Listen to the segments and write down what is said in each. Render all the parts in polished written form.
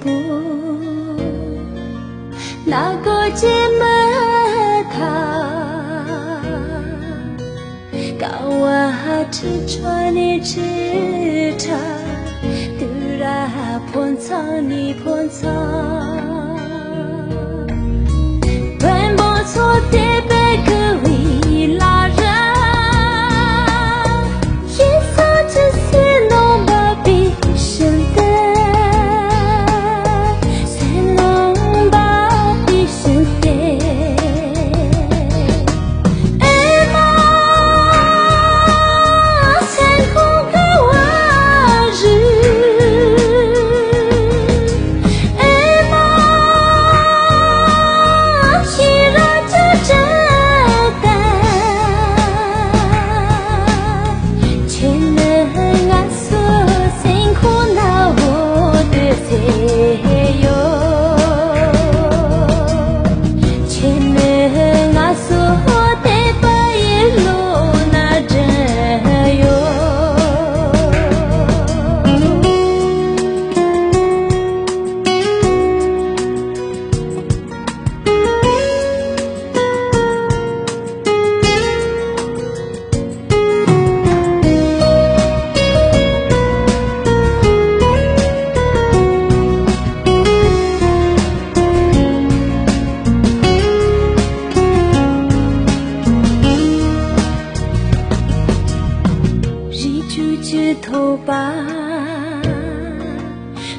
步，那个姐妹她，高我吃穿你吃茶，突然碰上你碰上，本不错的被可以拉人。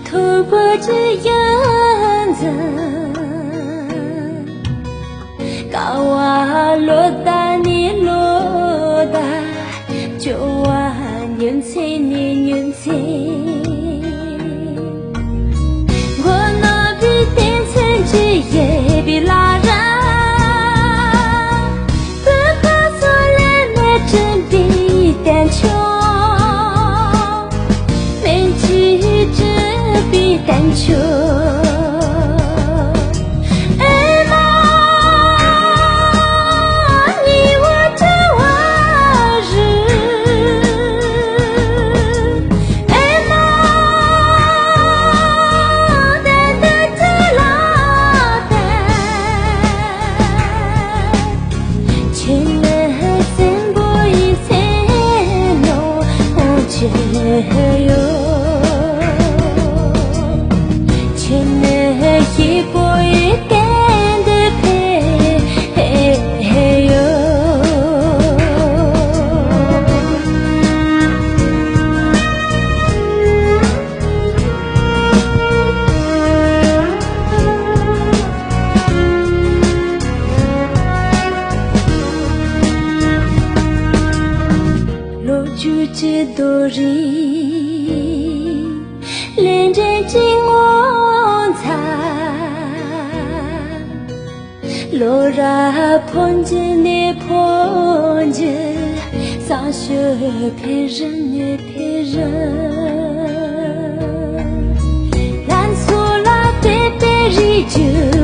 头把着样子，高啊落大你落大，就啊年轻你年轻，我那比天成之夜比拉人，不怕所人来真比单穷。单求，哎妈，你我这往日，哎妈，单单这老单，前来三步一三路这哟。一步一点的陪哟，落住这多人，连着紧我擦。落ra碰见你碰见，上学骗人也骗人，难错了对别人就。